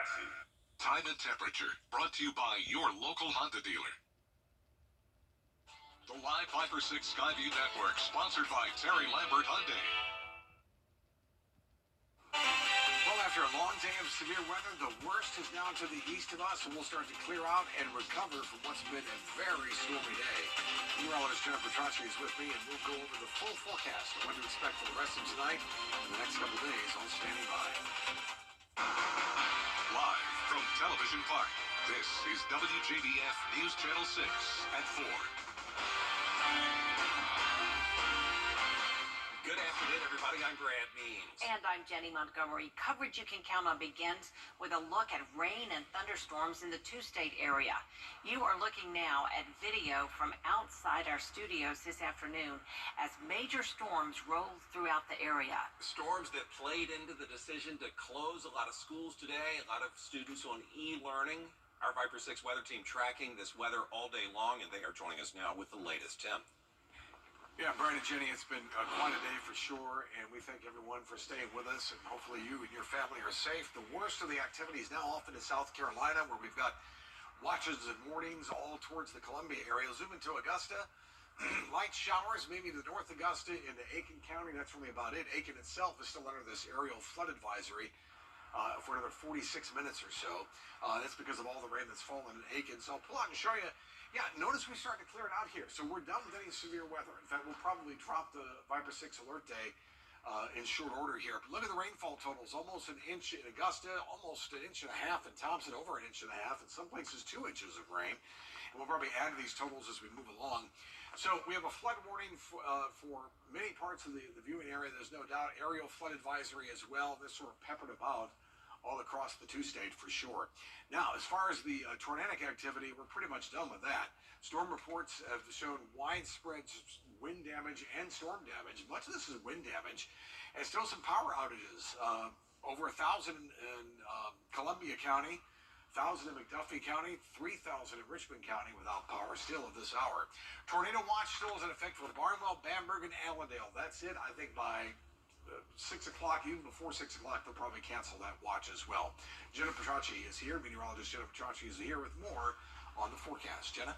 capacity. Time and temperature brought to you by your local Honda dealer. The Live Viper 6 Skyview Network, sponsored by Terry Lambert Hyundai. Well, after a long day of severe weather, the worst is now to the east of us, and we'll start to clear out and recover from what's been a very stormy day. Meteorologist Jennifer Tracci is with me, and we'll go over the full forecast of what to expect for the rest of tonight and the next couple days. All standing by. Live from Television Park, this is WJBF News Channel 6 at 4. Good afternoon, everybody. I'm Grant Means. And I'm Jenny Montgomery. Coverage you can count on begins with a look at rain and thunderstorms in the two-state area. You are looking now at video from outside our studios this afternoon as major storms roll throughout the area. Storms that played into the decision to close a lot of schools today, a lot of students on e-learning. Our Viper 6 weather team tracking this weather all day long, and they are joining us now with the latest. Tim. Yeah, Brian and Jenny, it's been quite a day for sure, and we thank everyone for staying with us, and hopefully you and your family are safe. The worst of the activity is now off into South Carolina, where we've got watches and warnings all towards the Columbia area. Zoom into Augusta. Light showers, maybe the North Augusta into Aiken County. That's really about it. Aiken itself is still under this aerial flood advisory for another 46 minutes or so. That's because of all the rain that's fallen in Aiken. So I'll pull out and show you. Yeah, notice we started to clear it out here. So we're done with any severe weather. In fact, we'll probably drop the Viper 6 alert day in short order here. But look at the rainfall totals. Almost an inch in Augusta, almost an inch and a half in Thompson, over an inch and a half. In some places, 2 inches of rain. And we'll probably add to these totals as we move along. So we have a flood warning for many parts of the viewing area. There's no doubt. Aerial flood advisory as well. This sort of peppered about all across the two-state for sure. Now, as far as the tornadic activity, we're pretty much done with that. Storm reports have shown widespread wind damage and storm damage. Much of this is wind damage, and still some power outages. Over 1,000 in Columbia County, 1,000 in McDuffie County, 3,000 in Richmond County without power still at this hour. Tornado watch still is in effect for Barnwell, Bamberg, and Allendale. That's it. I think by 6 o'clock, even before 6 o'clock, they'll probably cancel that watch as well. Jennifer Tracci is here. Meteorologist Jennifer Tracci is here with more on the forecast. Jenna?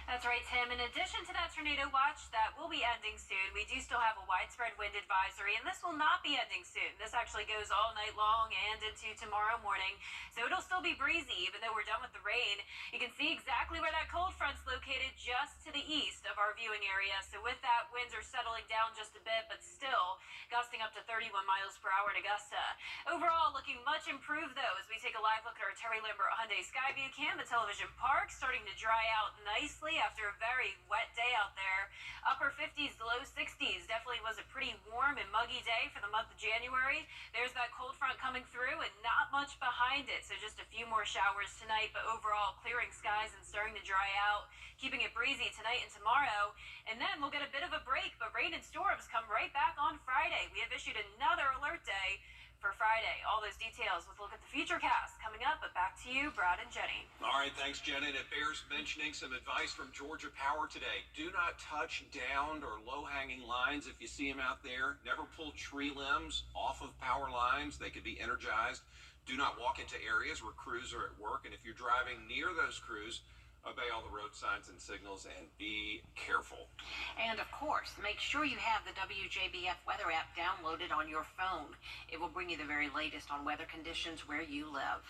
That's right, Tim. In addition to that tornado watch that will be ending soon, we do still have a widespread wind advisory, and this will not be ending soon. This actually goes all night long and into tomorrow morning, so it'll still be breezy even though we're done with the rain. You can see exactly where that cold front's located, just to the east of our viewing area. So with that, winds are settling down just a bit, but still gusting up to 31 miles per hour in Augusta. Overall, looking much improved, though, as we take a live look at our Terry Lambert Hyundai Skyview cam at Television Park, starting to dry out nicely after a very wet day out there. Upper 50s to low 60s. Definitely was a pretty warm and muggy day for the month of January. There's that cold front coming through and not much behind it, so just a few more showers tonight, but overall clearing skies and starting to dry out, keeping it breezy tonight and tomorrow. And then we'll get a bit of a break, but rain and storms come right back on Friday. We have issued another alert day for Friday. All those details with a look at the Futurecast coming up, but back to you, Brad and Jenny. All right, thanks, Jenny. And it bears mentioning some advice from Georgia Power today. Do not touch downed or low-hanging lines if you see them out there. Never pull tree limbs off of power lines. They could be energized. Do not walk into areas where crews are at work. And if you're driving near those crews, obey all the road signs and signals and be careful. And of course, make sure you have the WJBF weather app downloaded on your phone. It will bring you the very latest on weather conditions where you live.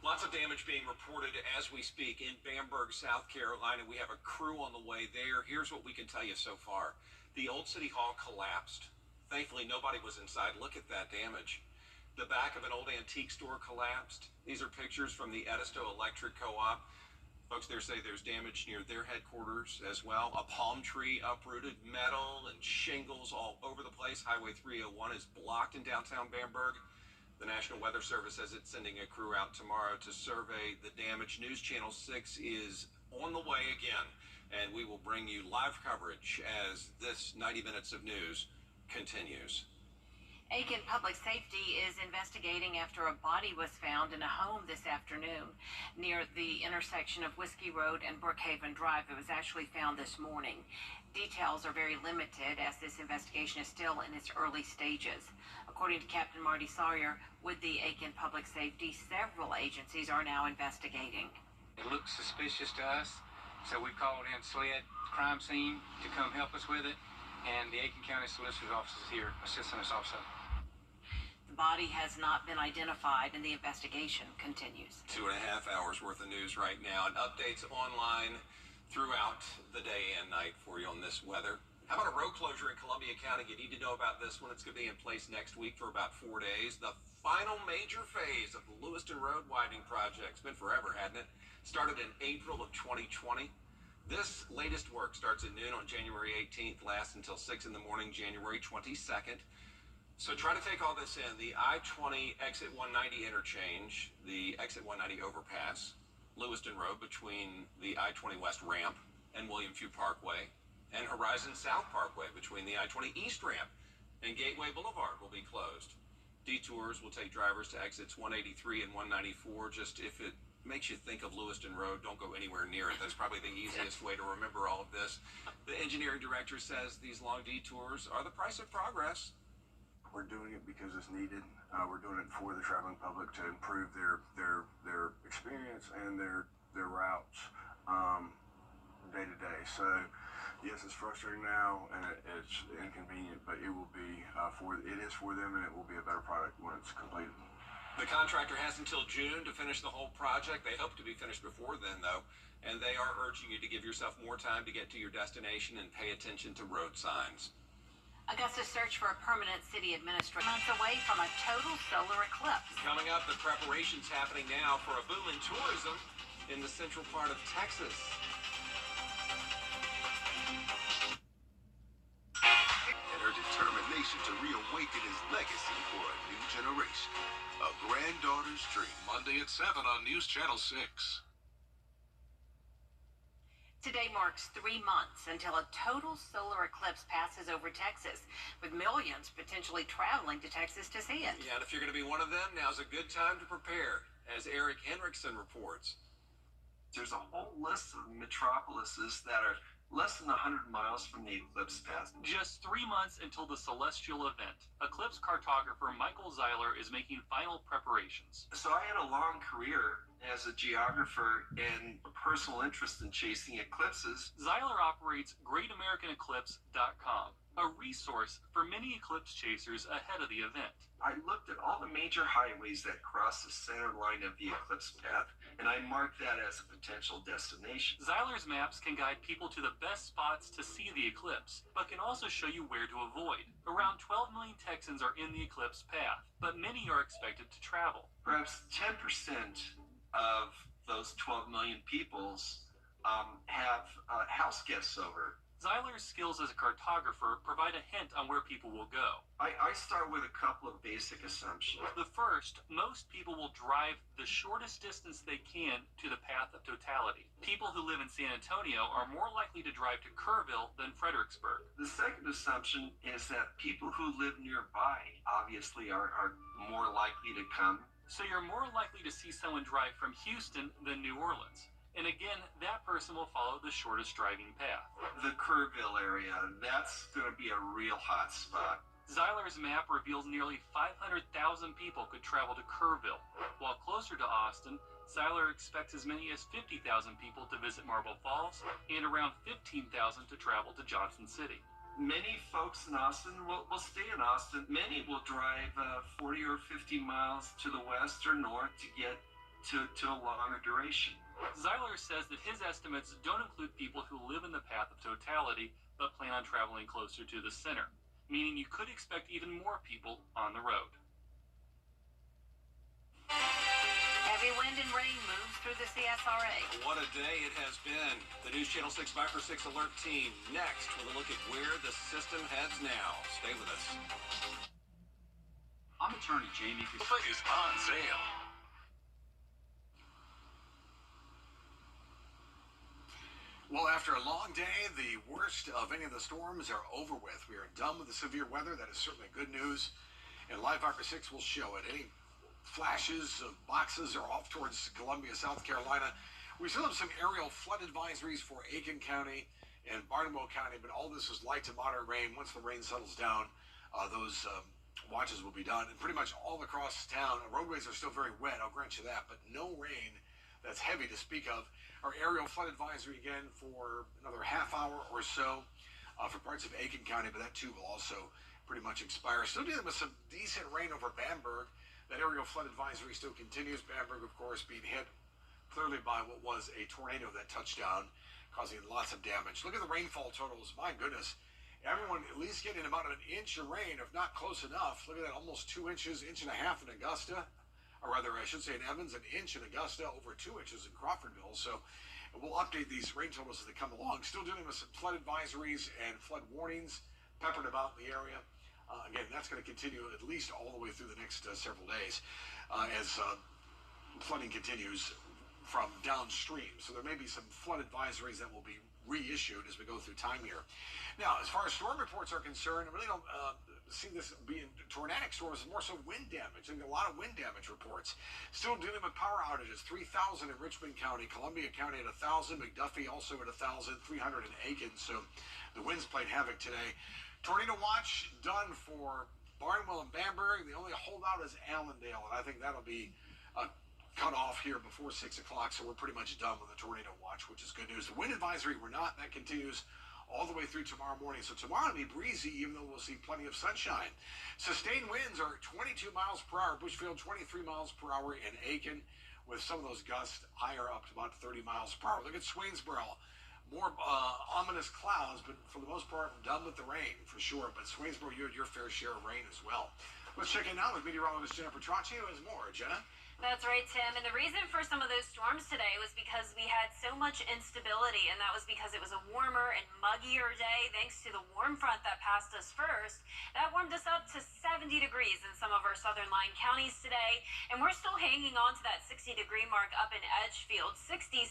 Lots of damage being reported as we speak in Bamberg, South Carolina. We have a crew on the way there. Here's what we can tell you so far. The old City Hall collapsed. Thankfully, nobody was inside. Look at that damage. The back of an old antique store collapsed. These are pictures from the Edisto Electric Co-op. Folks there say there's damage near their headquarters as well. A palm tree uprooted, metal and shingles all over the place. Highway 301 is blocked in downtown Bamberg. The National Weather Service says it's sending a crew out tomorrow to survey the damage. News Channel 6 is on the way again, and we will bring you live coverage as this 90 minutes of news continues. Aiken Public Safety is investigating after a body was found in a home this afternoon near the intersection of Whiskey Road and Brookhaven Drive. It was actually found this morning. Details are very limited as this investigation is still in its early stages. According to Captain Marty Sawyer with the Aiken Public Safety, several agencies are now investigating. It looks suspicious to us, so we called in SLED crime scene to come help us with it, and the Aiken County Solicitor's Office is here assisting us also. The body has not been identified and the investigation continues. 2.5 hours worth of news right now and updates online throughout the day and night for you on this weather. How about a road closure in Columbia County? You need to know about this one. It's going to be in place next week for about 4 days. The final major phase of the Lewiston Road widening project. It's been forever, hadn't it? Started in April of 2020. This latest work starts at noon on January 18th, lasts until 6 in the morning, January 22nd. So try to take all this in. The I-20 exit 190 interchange, the exit 190 overpass, Lewiston Road between the I-20 West ramp and William Few Parkway, and Horizon South Parkway between the I-20 East ramp and Gateway Boulevard will be closed. Detours will take drivers to exits 183 and 194. Just if it makes you think of Lewiston Road, don't go anywhere near it. That's probably the easiest way to remember all of this. The engineering director says these long detours are the price of progress. We're doing it because it's needed. We're doing it for the traveling public to improve their experience and their routes day to day. So yes, it's frustrating now and it's inconvenient, but it will be it is for them, and it will be a better product when it's completed. The contractor has until June to finish the whole project. They hope to be finished before then, though, and they are urging you to give yourself more time to get to your destination and pay attention to road signs. Augusta's search for a permanent city administrator months away from a total solar eclipse. Coming up, the preparations happening now for a boom in tourism in the central part of Texas. And her determination to reawaken his legacy for a new generation. A Granddaughter's Dream, Monday at 7 on News Channel 6. Today marks 3 months until a total solar eclipse passes over Texas, with millions potentially traveling to Texas to see it. Yeah, and if you're going to be one of them, now's a good time to prepare, as Eric Henriksen reports. There's a whole list of metropolises that are less than 100 miles from the eclipse path. Just 3 months until the celestial event, eclipse cartographer Michael Zeiler is making final preparations. So I had a long career as a geographer and a personal interest in chasing eclipses. Zeiler operates GreatAmericanEclipse.com, a resource for many eclipse chasers ahead of the event. I looked at all the major highways that cross the center line of the eclipse path, and I marked that as a potential destination. Zeiler's maps can guide people to the best spots to see the eclipse, but can also show you where to avoid. Around 12 million Texans are in the eclipse path, but many are expected to travel. Perhaps 10% of those 12 million peoples have house guests over. Zeiler's skills as a cartographer provide a hint on where people will go. I start with a couple of basic assumptions. The first, most people will drive the shortest distance they can to the path of totality. People who live in San Antonio are more likely to drive to Kerrville than Fredericksburg. The second assumption is that people who live nearby obviously are more likely to come. So you're more likely to see someone drive from Houston than New Orleans. And again, that person will follow the shortest driving path. The Kerrville area, that's going to be a real hot spot. Zeiler's map reveals nearly 500,000 people could travel to Kerrville. While closer to Austin, Zeiler expects as many as 50,000 people to visit Marble Falls and around 15,000 to travel to Johnson City. Many folks in Austin will stay in Austin. Many will drive 40 or 50 miles to the west or north to get to a longer duration. Zeiler says that his estimates don't include people who live in the path of totality but plan on traveling closer to the center, meaning you could expect even more people on the road. Heavy wind and rain moves through the CSRA. What a day it has been. The News Channel 6 5-for-6 alert team next with a look at where the system heads now. Stay with us. I'm attorney Jamie. Is on sale. Well, after a long day, the worst of any of the storms are over with. We are done with the severe weather. That is certainly good news. and Live Viper 6 will show it. Any flashes of boxes are off towards Columbia, South Carolina. We still have some aerial flood advisories for Aiken County and Barnwell County, but all this is light to moderate rain. Once the rain settles down, those watches will be done. And pretty much all across town, roadways are still very wet, I'll grant you that, but no rain that's heavy to speak of. Our aerial flood advisory again for another half hour or so for parts of Aiken County, but that too will also pretty much expire. Still dealing with some decent rain over Bamberg. That aerial flood advisory still continues. Bamberg, of course, being hit clearly by what was a tornado that touched down, causing lots of damage. Look at the rainfall totals. My goodness. Everyone at least getting about an inch of rain, if not close enough. Look at that, almost 2 inches, inch and a half in Augusta. Or rather, I should say in Evans, an inch in Augusta, over 2 inches in Crawfordville. So we'll update these rain totals as they come along. Still dealing with some flood advisories and flood warnings peppered about in the area. Again, that's going to continue at least all the way through the next several days as flooding continues from downstream. So there may be some flood advisories that will be reissued as we go through time here. Now, as far as storm reports are concerned, I really don't see this being tornadic storms, more so wind damage. There's a lot of wind damage reports. Still dealing with power outages, 3,000 in Richmond County, Columbia County at 1,000, McDuffie also at 1,000, 300 in Aiken. So the winds played havoc today. Tornado watch done for Barnwell and Bamberg. The only holdout is Allendale, and I think that'll be cut off here before 6 o'clock, so we're pretty much done with the tornado watch, which is good news. The wind advisory, we're not. That continues all the way through tomorrow morning. So tomorrow will be breezy, even though we'll see plenty of sunshine. Sustained winds are 22 miles per hour. Bushfield, 23 miles per hour in Aiken, with some of those gusts higher up to about 30 miles per hour. Look at Swainsboro. More ominous clouds, but for the most part, done with the rain, for sure. But Swainsboro, you had your fair share of rain as well. Let's check in now with meteorologist Jenna Petracci, who has more. Jenna? That's right, Tim. And the reason for some of those storms today was because we had so much instability, and that was because it was a warmer and muggier day thanks to the warm front that passed us first. That warmed us up to 70 degrees in some of our southern line counties today, and we're still hanging on to that 60-degree mark up in Edgefield, 66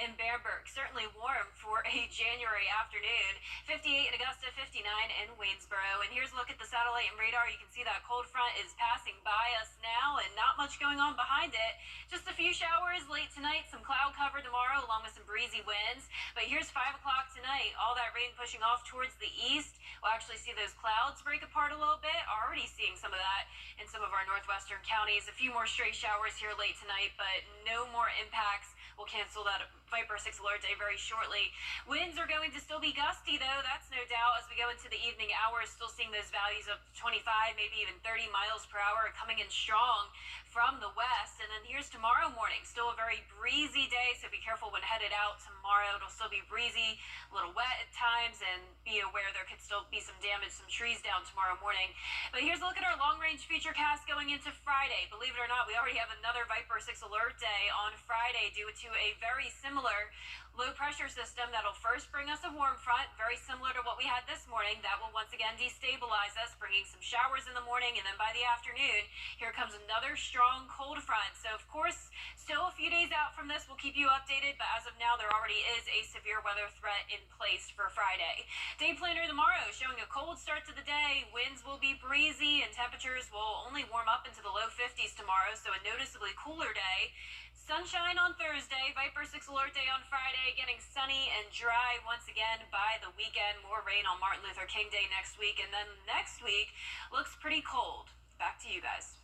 in Bamberg. Certainly warm for a January afternoon. 58 in Augusta, 59 in Waynesboro. And here's a look at the satellite and radar. You can see that cold front is passing by us now, and not much going on behind it. Just a few showers late tonight, some cloud cover tomorrow, along with some breezy winds. But here's 5 o'clock tonight. All that rain pushing off towards the east. We'll actually see those clouds break apart a little bit. Already seeing some of that in some of our northwestern counties. A few more stray showers here late tonight, but no more impacts. We'll cancel that Viper 6 alert day very shortly. Winds are going to still be gusty, though. That's no doubt. As we go into the evening hours, still seeing those values of 25, maybe even 30 miles per hour coming in strong from the west. And then here's tomorrow morning. Still a very breezy day, so be careful when headed out tomorrow. It'll still be breezy, a little wet at times, and be aware there could still be some damage, some trees down tomorrow morning. But here's a look at our long-range futurecast going into Friday. Believe it or not, we already have another Viper 6 alert day on Friday due to a very similar low-pressure system that'll first bring us a warm front, very similar to what we had this morning. That will once again destabilize us, bringing some showers in the morning, and then by the afternoon, here comes another strong cold front. So, of course, still a few days out from this. We'll keep you updated, but as of now, there already is a severe weather threat in place for Friday. Day planner tomorrow showing a cold start to the day. Winds will be breezy, and temperatures will only warm up into the low 50s tomorrow, so a noticeably cooler day. Sunshine on Thursday, Viper 6 alert day on Friday, getting sunny and dry once again by the weekend. More rain on Martin Luther King Day next week, and then next week looks pretty cold. Back to you guys.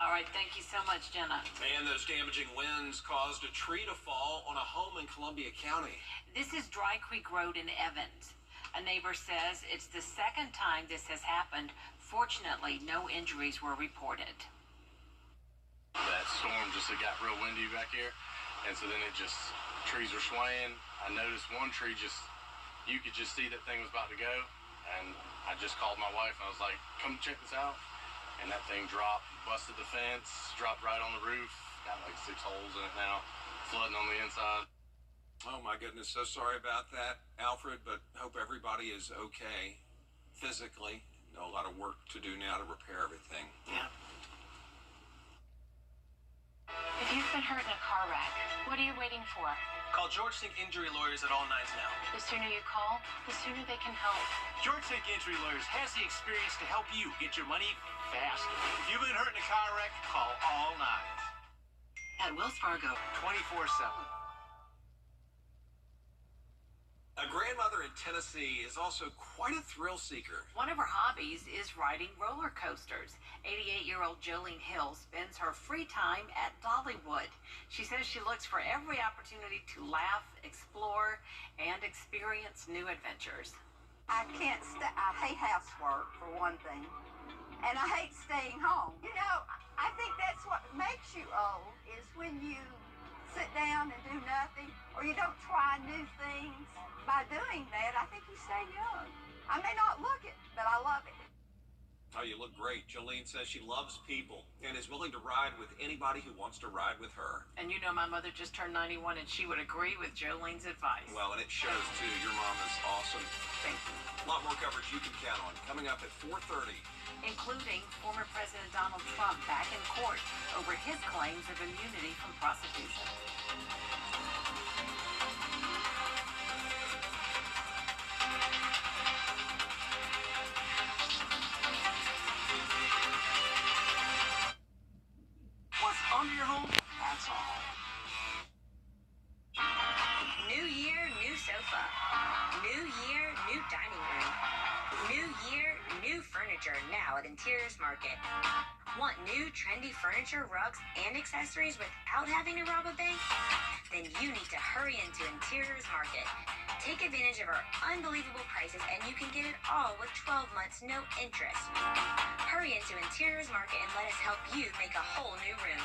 All right, thank you so much, Jenna. And those damaging winds caused a tree to fall on a home in Columbia County. This is Dry Creek Road in Evans. A neighbor says it's the second time this has happened. Fortunately, no injuries were reported. That storm just, it got real windy back here, and so then trees were swaying. I noticed one tree you could just see that thing was about to go, and I just called my wife, and I was like, come check this out. And that thing dropped, busted the fence, dropped right on the roof, got like 6 holes in it now, flooding on the inside. Oh my goodness, so sorry about that, Alfred, but hope everybody is okay physically. A lot of work to do now to repair everything. Yeah. If you've been hurt in a car wreck, what are you waiting for? Call George Sink Injury Lawyers at all nines now. The sooner you call, the sooner they can help. George Sink Injury Lawyers has the experience to help you get your money fast. If you've been hurt in a car wreck, call all nines. At Wells Fargo, 24/7. A grandmother in Tennessee is also quite a thrill seeker. one of her hobbies is riding roller coasters. 88-year-old Jolene Hill spends her free time at Dollywood. She says she looks for every opportunity to laugh, explore, and experience new adventures. I can't I hate housework, for one thing. And I hate staying home. You know, I think that's what makes you old, is when you sit down and do nothing, or you don't try new things. By doing that, I think you stay young. I may not look it, but I love it. Oh, you look great. Jolene says she loves people and is willing to ride with anybody who wants to ride with her. And you know my mother just turned 91 and she would agree with Jolene's advice. Well, and it shows too. Your mom is awesome. Thank you. A lot more coverage you can count on coming up at 4:30. Including former President Donald Trump back in court over his claims of immunity from prosecution. What's under your home? That's all. New year, new sofa. New year, new dining room. New year, new furniture now at Interiors Market. Want new trendy furniture, rugs, and accessories without having to rob a bank? Then you need to hurry into Interiors Market. Take advantage of our unbelievable prices and you can get it all with 12 months, no interest. Hurry into Interiors Market and let us help you make a whole new room.